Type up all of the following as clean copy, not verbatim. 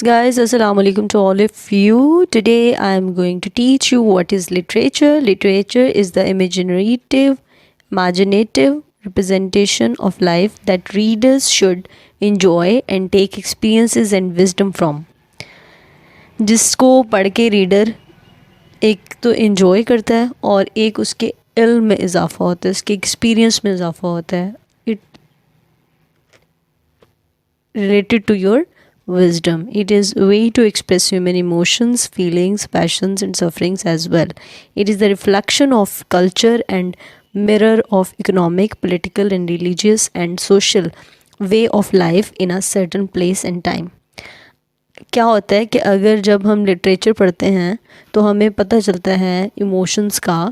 Guys, assalamu alaikum to all of you. Today I am going to teach you what is literature. Literature is the imaginative representation of life that readers should enjoy and take experiences and wisdom from. जिसको पढ़ के reader एक तो enjoy करता है और एक उसके इल्म में इजाफा होता है, उसके एक्सपीरियंस में इजाफा होता है. It related to your wisdom. It is a way to express human emotions, feelings, passions, and sufferings as well. It is the reflection of culture and mirror of economic, political, and religious and social way of life in a certain place and time. क्या होता है कि अगर जब हम literature पढ़ते हैं तो हमें पता चलता है इमोशंस का,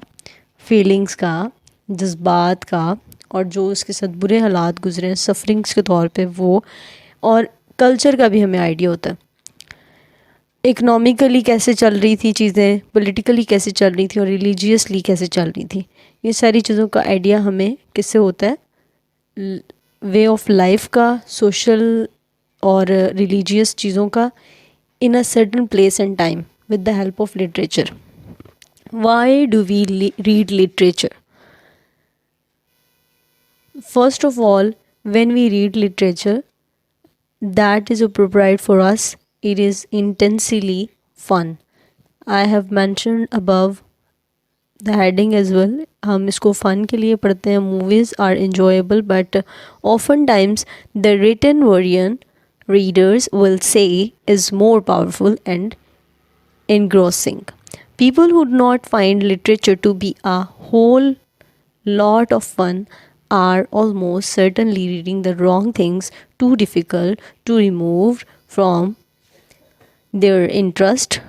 फीलिंग्स का, जज्बात का, और जो उसके साथ बुरे हालात गुजरे हैं सफरिंग्स के तौर पे वो, और कल्चर का भी हमें आइडिया होता है. इकोनॉमिकली कैसे चल रही थी चीज़ें, पॉलिटिकली कैसे चल रही थी और रिलीजियसली कैसे चल रही थी. ये सारी चीज़ों का आइडिया हमें किससे होता है? वे ऑफ लाइफ का, सोशल और रिलीजियस चीज़ों का, in a certain place and time with the help of literature. Why do we read literature? First of all, when we read literature, that is appropriate for us. It is intensely fun. I have mentioned above the heading as well. हम इसको fun के लिए पढ़ते हैं. Movies are enjoyable, but oftentimes the written version readers will say is more powerful and engrossing. People who do not find literature to be a whole lot of fun are almost certainly reading the wrong things, too difficult to remove from their interest,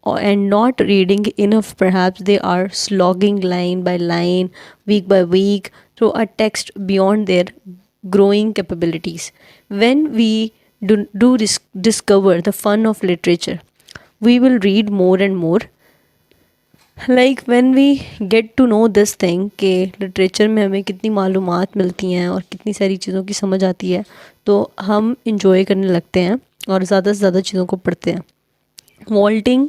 and not reading enough. Perhaps they are slogging line by line, week by week through a text beyond their growing capabilities. When we discover the fun of literature, we will read more and more. Like when we get to know this thing कि literature में हमें कितनी मालूमात मिलती हैं और कितनी सारी चीज़ों की समझ आती है, तो हम इंजॉय करने लगते हैं और ज़्यादा से ज़्यादा चीज़ों को पढ़ते हैं. Vaulting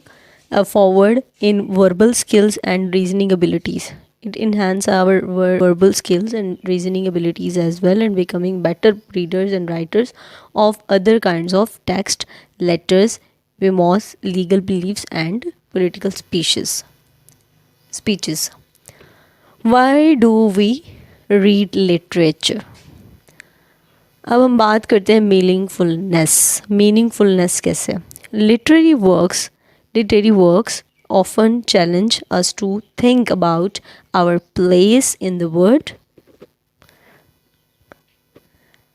forward in verbal skills and reasoning abilities. It enhance our verbal skills and reasoning abilities as well, and becoming better readers and writers of other kinds of text, letters, memos, legal beliefs, and political speeches. Why do we read literature? अब हम बात करते हैं meaningfulness कैसे. Literary works often challenge us to think about our place in the world,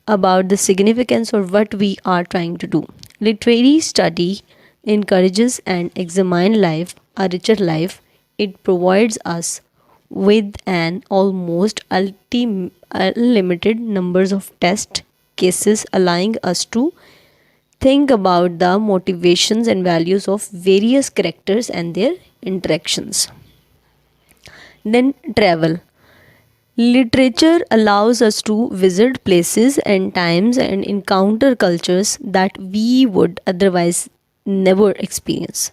about the significance of what we are trying to do. Literary study encourages and examines life, a richer life. It provides us with an almost unlimited numbers of test cases, allowing us to think about the motivations and values of various characters and their interactions. Then travel. Literature allows us to visit places and times and encounter cultures that we would otherwise never experience.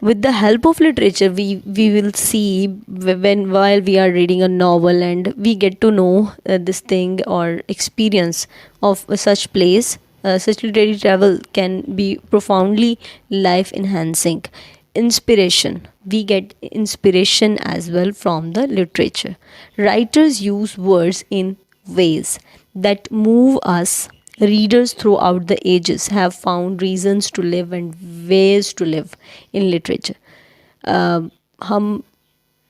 With the help of literature, we will see while we are reading a novel, and we get to know this thing or experience of such place. Such literary travel can be profoundly life enhancing. Inspiration. We get inspiration as well from the literature. Writers use words in ways that move us. Readers throughout the ages have found reasons to live and ways to live in literature. हम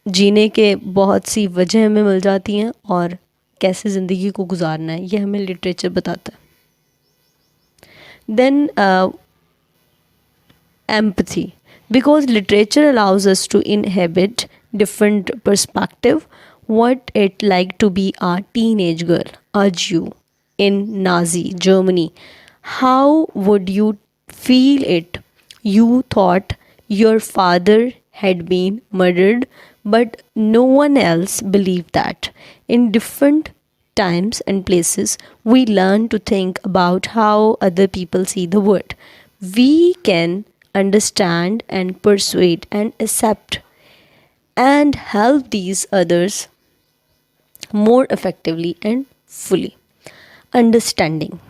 जीने के बहुत सी वजह हमें मिल जाती हैं और कैसे ज़िंदगी को गुजारना है ये हमें लिटरेचर बताता है. Then empathy. Because literature allows us to inhabit different perspective. What it like to be a teenage girl, a Jew in Nazi Germany. How would you feel it? You thought your father had been murdered, but no one else believed that. In different times and places, we learn to think about how other people see the world. we can understand and persuade and accept and help these others more effectively and fully. Understanding.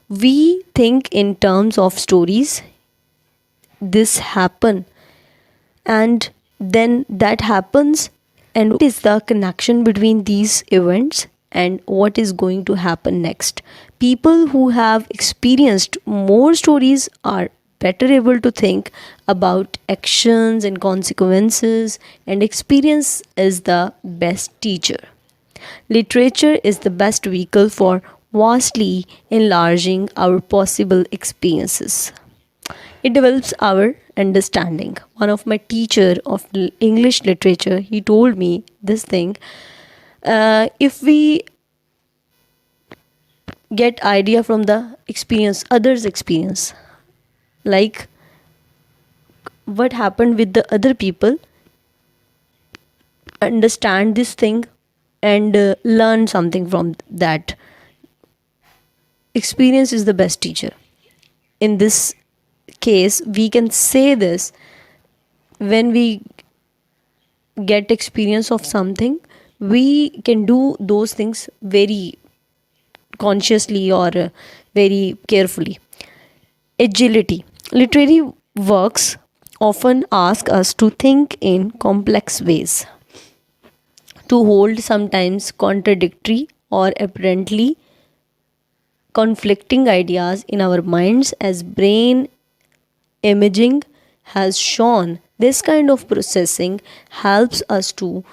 We think in terms of stories. This happen, and then that happens, and what is the connection between these events and what is going to happen next. People who have experienced more stories are better able to think about actions and consequences, and experience is the best teacher. Literature is the best vehicle for vastly enlarging our possible experiences. It develops our understanding. One of my teacher of English literature, he told me this thing. If we get idea from the experience, others' experience, like what happened with the other people, understand this thing and learn something from that. Experience is the best teacher. In this case, we can say this when we get experience of something, we can do those things very consciously or very carefully. Agility. Literary works often ask us to think in complex ways, to hold sometimes contradictory or apparently conflicting ideas in our minds, as brain imaging has shown. This kind of processing helps us to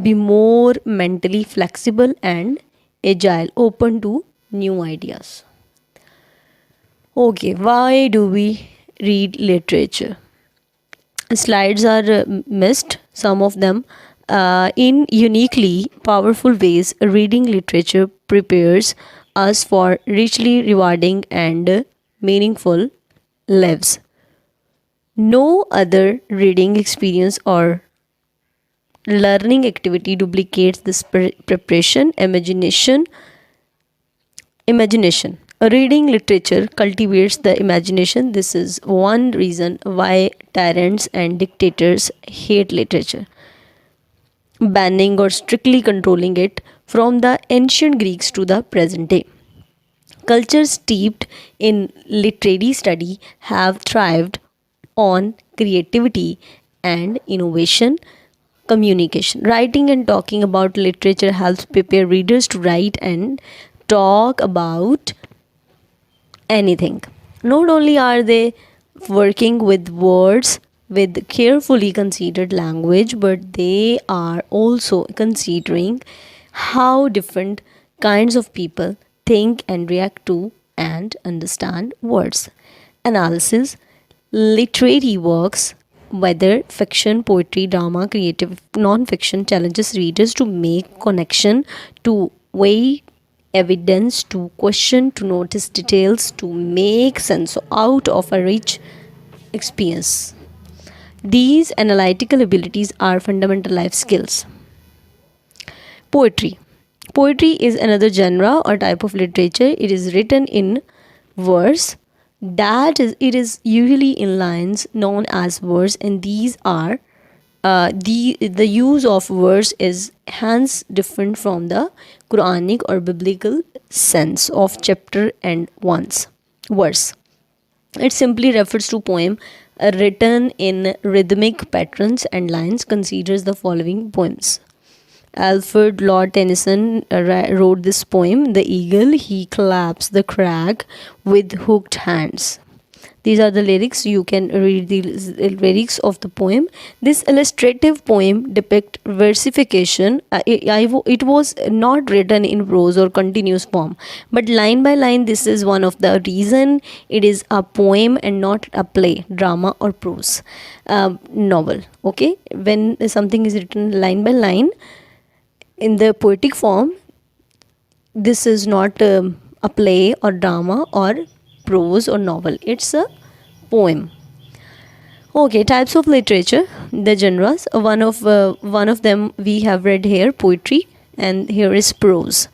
be more mentally flexible and agile, open to new ideas. Okay, why do we read literature? Slides are missed, some of them. In uniquely powerful ways, reading literature prepares us for richly rewarding and meaningful lives. No other reading experience or learning activity duplicates this preparation. Imagination. Reading literature cultivates the imagination. This is one reason why tyrants and dictators hate literature, banning or strictly controlling it from the ancient Greeks to the present day. Cultures steeped in literary study have thrived on creativity and innovation. Communication. Writing and talking about literature helps prepare readers to write and talk about anything. Not only are they working with words with carefully considered language, but they are also considering how different kinds of people think and react to and understand words. Analysis. Literary works, whether fiction, poetry, drama, creative non-fiction, challenges readers to make connection, to weigh evidence, to question, to notice details, to make sense out of a rich experience. These analytical abilities are fundamental life skills. Poetry. Poetry is another genre or type of literature. It is written in verse. It is usually in lines known as verse, and these are the use of verse is hence different from the Quranic or biblical sense of chapter and once verse. It simply refers to poem written in rhythmic patterns and lines. Considers the following poems. Alfred Lord Tennyson wrote this poem, The Eagle, he claps the crag with hooked hands. These are the lyrics. You can read the lyrics of the poem. This illustrative poem depicts versification. It was not written in prose or continuous form, but line by line. This is one of the reason it is a poem and not a play, drama or prose novel. Okay, when something is written line by line in the poetic form, this is not a play or drama or prose or novel, it's a poem. Okay, types of literature, the genres. One of them we have read here, poetry, and here is prose.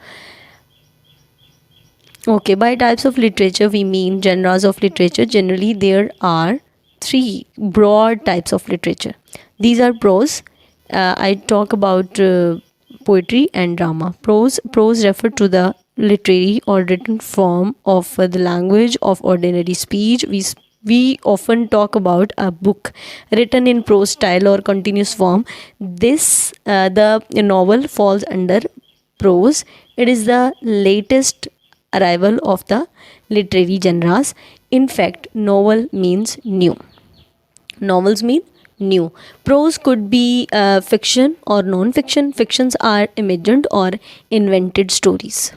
Okay, by types of literature, we mean genres of literature. Generally, there are three broad types of literature. These are prose. I talk about poetry and drama. Prose refer to the literary or written form of the language of ordinary speech. We often talk about a book written in prose style or continuous form. This the novel falls under prose. It is the latest arrival of the literary genres. In fact, novel means new. Novels mean new. Prose could be fiction or non-fiction. Fictions are imagined or invented stories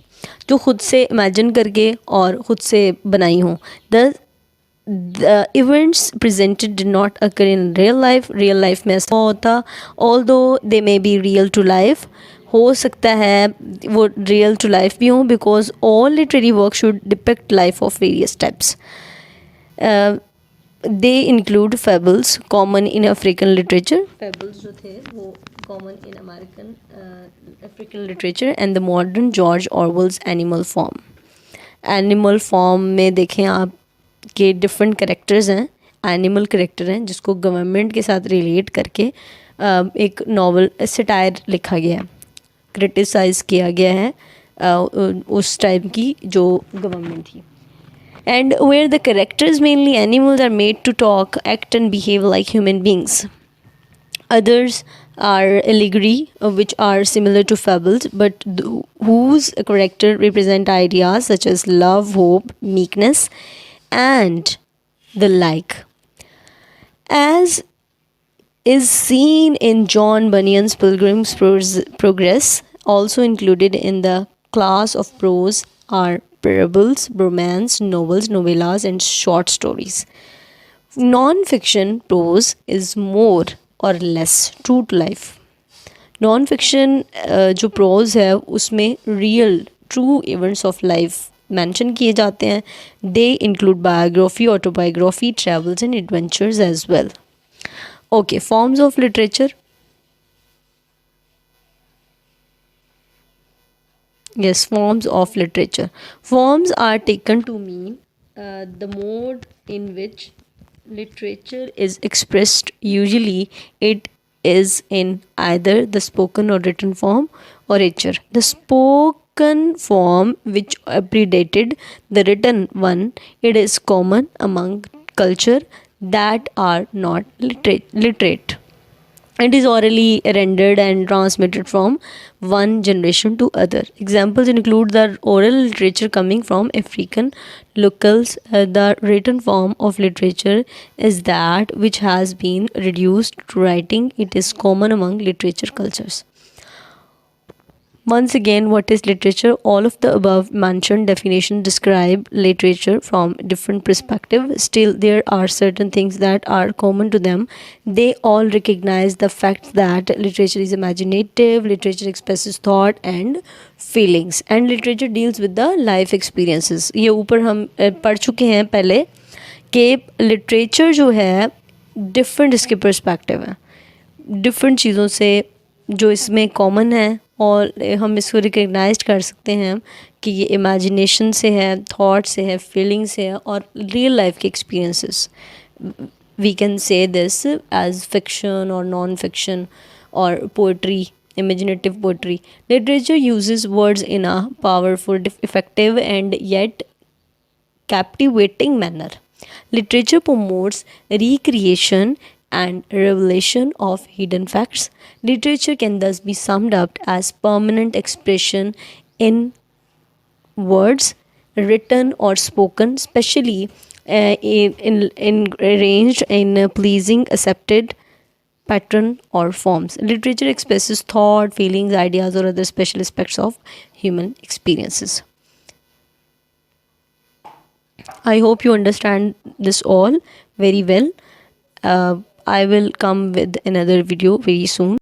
जो खुद से imagine करके और खुद से बनाई हों. The events presented did not occur in real life. Real life में ऐसा होता, although they may be real to life. हो सकता है वो real to life भी हों, because all literary work should depict life of various types. They include fables, common in African literature. Fables जो थे वो common in American African literature, and the modern George Orwell's Animal Farm. Animal form में देखें आप के different characters हैं, animal character हैं जिसको गवर्नमेंट के साथ रिलेट करके एक नॉवल सटायर लिखा गया है, क्रिटिसाइज़ किया गया है उस टाइम की जो गवर्नमेंट थी. And where the characters, mainly animals, are made to talk, act and behave like human beings. Others are allegory, which are similar to fables, but whose character represent ideas such as love, hope, meekness, and the like. As is seen in John Bunyan's Pilgrim's Progress, also included in the class of prose are parables, romance, novels, novellas, and short stories. Non-fiction prose is more or less true to life. Non-fiction जो prose है उसमें real true events of life mention किए जाते हैं. They include biography, autobiography, travels and adventures as well. Okay, forms of literature. Yes, forms of literature. Forms are taken to mean the mode in which literature is expressed. Usually, it is in either the spoken or written form or literature. The spoken form, which predated the written one, it is common among culture that are not literate. It is orally rendered and transmitted from one generation to other. Examples include the oral literature coming from African locals. The written form of literature is that which has been reduced to writing. It is common among literature cultures. Once again, what is literature? All of the above mentioned definitions describe literature from different perspectives. Still, there are certain things that are common to them. They all recognize the fact that literature is imaginative, literature expresses thought and feelings, and literature deals with the life experiences. ये ऊपर हम पढ़ चुके हैं पहले कि literature जो है different इसके perspective है, different चीज़ों से जो इसमें common है, और हम इसको रिकग्नाइज कर सकते हैं कि ये इमेजिनेशन से है, थॉट से है, फीलिंग से है, और रियल लाइफ के experiences. We can say this as fiction और नॉन फिक्शन और poetry, imaginative poetry. Literature uses words in a powerful, effective and yet captivating manner. Literature promotes recreation and revelation of hidden facts. Literature can thus be summed up as permanent expression in words, written or spoken, especially in arranged in pleasing, accepted pattern or forms. Literature expresses thought, feelings, ideas, or other special aspects of human experiences. I hope you understand this all very well. I will come with another video very soon.